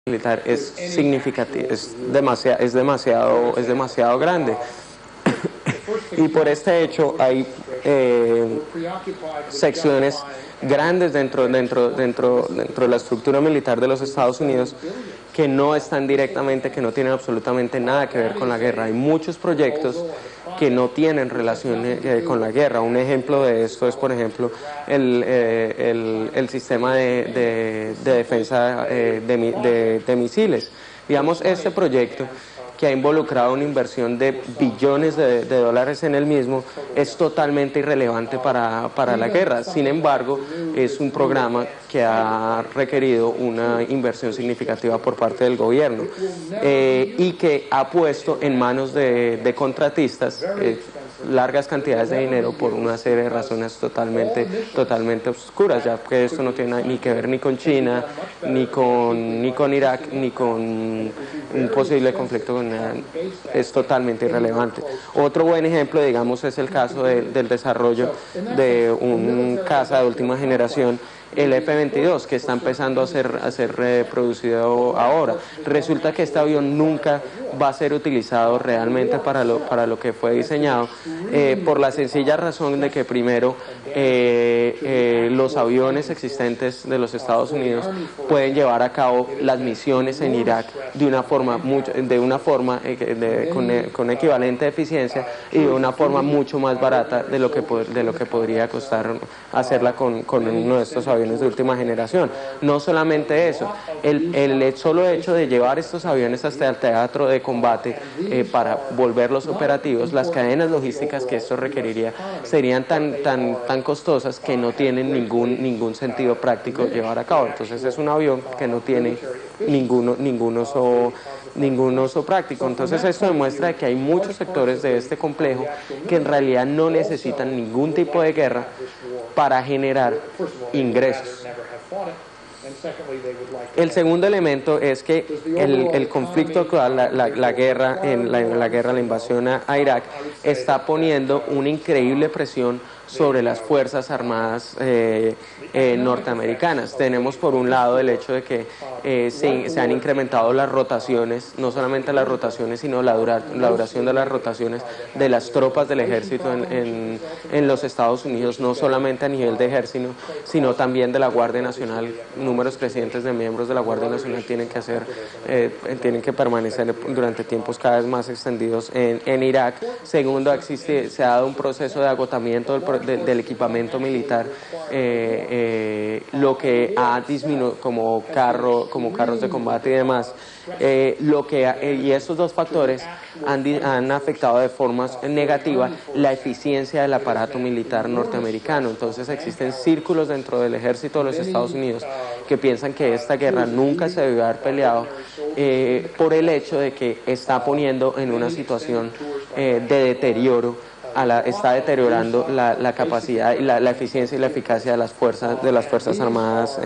militar es significativo, es demasiado grande. Y por este hecho hay secciones grandes dentro de la estructura militar de los Estados Unidos que no están directamente, que no tienen absolutamente nada que ver con la guerra. Hay muchos proyectos que no tienen relación con la guerra. Un ejemplo de esto es, por ejemplo, el sistema de defensa de misiles. Digamos, este proyecto, que ha involucrado una inversión de billones de dólares en el mismo, es totalmente irrelevante para la guerra. Sin embargo, es un programa que ha requerido una inversión significativa por parte del gobierno y que ha puesto en manos de contratistas largas cantidades de dinero por una serie de razones totalmente oscuras, ya que esto no tiene ni que ver ni con China, ni con Irak, ni con un posible conflicto con Irán. Es totalmente irrelevante. Otro buen ejemplo, digamos, es el caso del desarrollo de un caza de última generación, el F-22, que está empezando a ser reproducido ahora. Resulta que este avión nunca va a ser utilizado realmente para lo que fue diseñado, por la sencilla razón de que primero los aviones existentes de los Estados Unidos pueden llevar a cabo las misiones en Irak de una forma con equivalente eficiencia y de una forma mucho más barata de lo que podría costar hacerla con uno de estos aviones de última generación. No solamente eso, el solo hecho de llevar estos aviones hasta el teatro de combate para volverlos operativos, las cadenas logísticas que esto requeriría serían tan costosas que no tienen ningún sentido práctico llevar a cabo. Entonces es un avión que no tiene ningún uso práctico. Entonces esto demuestra que hay muchos sectores de este complejo que en realidad no necesitan ningún tipo de guerra para generar ingresos. El segundo elemento es que el conflicto actual, la invasión a Irak, está poniendo una increíble presión sobre las Fuerzas Armadas norteamericanas. Tenemos por un lado el hecho de que se han incrementado las rotaciones, no solamente las rotaciones, sino la duración de las rotaciones de las tropas del ejército en los Estados Unidos, no solamente a nivel de ejército, sino también de la Guardia Nacional. Números crecientes de miembros de la Guardia Nacional tienen que permanecer durante tiempos cada vez más extendidos en Irak. Segundo, se ha dado un proceso de agotamiento del equipamiento militar, lo que ha disminuido como carros de combate y demás, y estos dos factores han afectado de forma negativa la eficiencia del aparato militar norteamericano. Entonces existen círculos dentro del ejército de los Estados Unidos que piensan que esta guerra nunca se debió haber peleado por el hecho de que está poniendo en una situación de deterioro, está deteriorando la capacidad y la eficiencia y la eficacia de las fuerzas armadas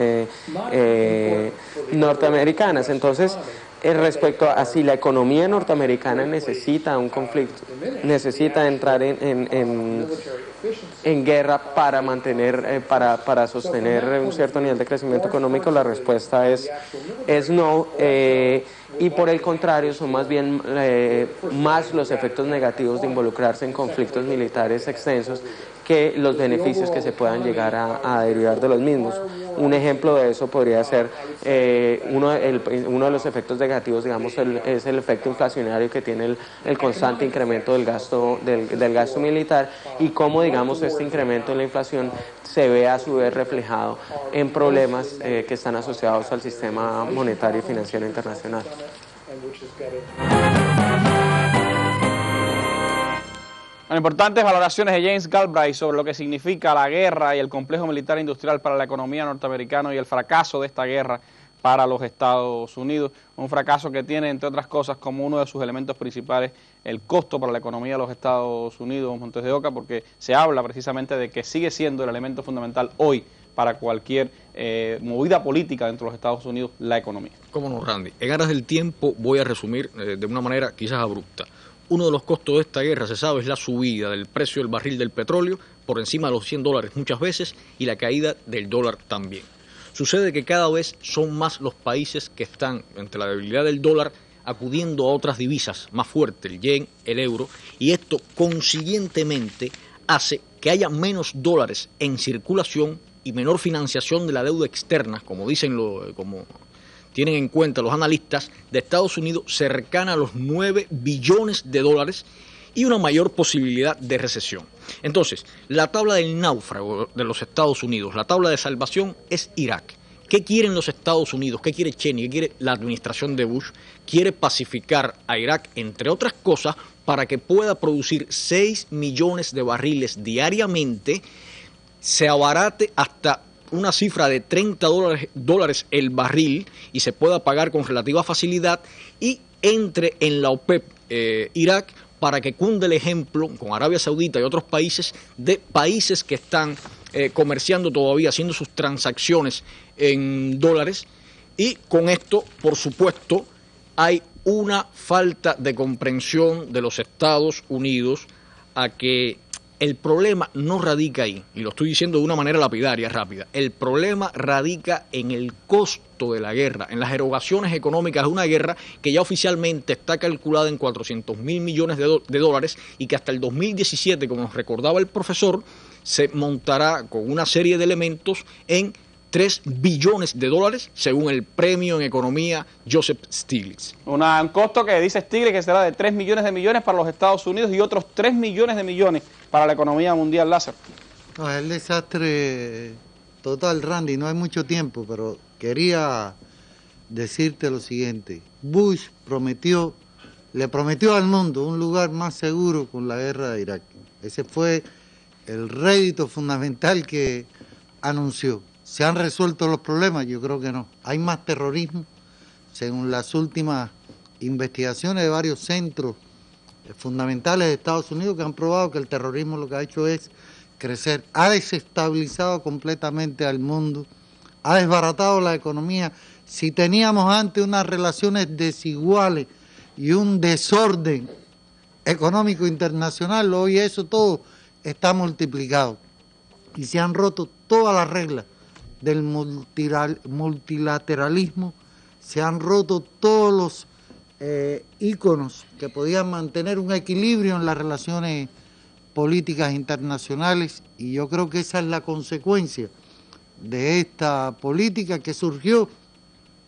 norteamericanas. Entonces, respecto a si la economía norteamericana necesita un conflicto, necesita entrar en guerra para mantener, para sostener un cierto nivel de crecimiento económico, la respuesta es no. Y por el contrario, son más bien más los efectos negativos de involucrarse en conflictos militares extensos que los beneficios que se puedan llegar a derivar de los mismos. Un ejemplo de eso podría ser uno de los efectos negativos, digamos, es el efecto inflacionario que tiene el constante incremento del gasto militar, y cómo, digamos, este incremento en la inflación se ve a su vez reflejado en problemas que están asociados al sistema monetario y financiero internacional. Bueno, importantes valoraciones de James Galbraith sobre lo que significa la guerra y el complejo militar industrial para la economía norteamericana y el fracaso de esta guerra para los Estados Unidos. Un fracaso que tiene, entre otras cosas, como uno de sus elementos principales el costo para la economía de los Estados Unidos, Montes de Oca, porque se habla precisamente de que sigue siendo el elemento fundamental hoy para cualquier movida política dentro de los Estados Unidos, la economía. Cómo no, Randy. En aras del tiempo voy a resumir de una manera quizás abrupta. Uno de los costos de esta guerra, se sabe, es la subida del precio del barril del petróleo por encima de los $100 muchas veces, y la caída del dólar también. Sucede que cada vez son más los países que están, ante la debilidad del dólar, acudiendo a otras divisas más fuertes, el yen, el euro, y esto consiguientemente hace que haya menos dólares en circulación y menor financiación de la deuda externa, como dicen como tienen en cuenta los analistas de Estados Unidos, cercana a los 9 billones de dólares y una mayor posibilidad de recesión. Entonces, la tabla del náufrago de los Estados Unidos, la tabla de salvación es Irak. ¿Qué quieren los Estados Unidos? ¿Qué quiere Cheney? ¿Qué quiere la administración de Bush? Quiere pacificar a Irak, entre otras cosas, para que pueda producir 6 millones de barriles diariamente, se abarate hasta una cifra de $30 el barril y se pueda pagar con relativa facilidad y entre en la OPEP Irak para que cunde el ejemplo con Arabia Saudita y otros países de países que están comerciando todavía, haciendo sus transacciones en dólares, y con esto, por supuesto, hay una falta de comprensión de los Estados Unidos a que el problema no radica ahí, y lo estoy diciendo de una manera lapidaria, rápida. El problema radica en el costo de la guerra, en las erogaciones económicas de una guerra que ya oficialmente está calculada en 400.000 millones de dólares y que hasta el 2017, como nos recordaba el profesor, se montará con una serie de elementos en 3 billones de dólares, según el premio en economía Joseph Stiglitz. Un costo que dice Stiglitz que será de 3 millones de millones para los Estados Unidos y otros 3 millones de millones para la economía mundial, Lázaro. No, es el desastre total, Randy, no hay mucho tiempo, pero quería decirte lo siguiente. Bush le prometió al mundo un lugar más seguro con la guerra de Irak. Ese fue el rédito fundamental que anunció. ¿Se han resuelto los problemas? Yo creo que no. Hay más terrorismo, según las últimas investigaciones de varios centros fundamentales de Estados Unidos que han probado que el terrorismo lo que ha hecho es crecer. Ha desestabilizado completamente al mundo, ha desbaratado la economía. Si teníamos antes unas relaciones desiguales y un desorden económico internacional, hoy eso todo está multiplicado. Y se han roto todas las reglas del multilateralismo, se han roto todos los íconos que podían mantener un equilibrio en las relaciones políticas internacionales, y yo creo que esa es la consecuencia de esta política que surgió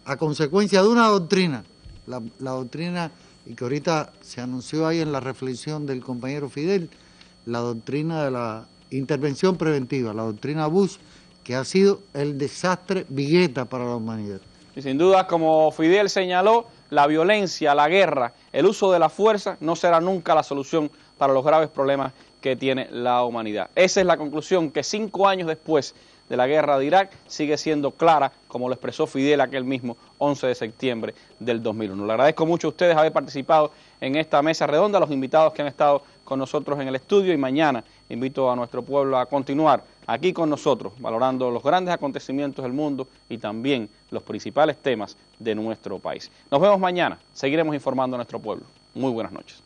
a consecuencia de una doctrina, la doctrina, y que ahorita se anunció ahí en la reflexión del compañero Fidel, la doctrina de la intervención preventiva, la doctrina Bush, que ha sido el desastre vigueta para la humanidad. Y sin duda, como Fidel señaló, la violencia, la guerra, el uso de la fuerza no será nunca la solución para los graves problemas que tiene la humanidad. Esa es la conclusión que 5 años después de la guerra de Irak sigue siendo clara, como lo expresó Fidel aquel mismo 11 de septiembre del 2001. Le agradezco mucho a ustedes haber participado en esta mesa redonda, a los invitados que han estado con nosotros en el estudio, y mañana invito a nuestro pueblo a continuar aquí con nosotros, valorando los grandes acontecimientos del mundo y también los principales temas de nuestro país. Nos vemos mañana, seguiremos informando a nuestro pueblo. Muy buenas noches.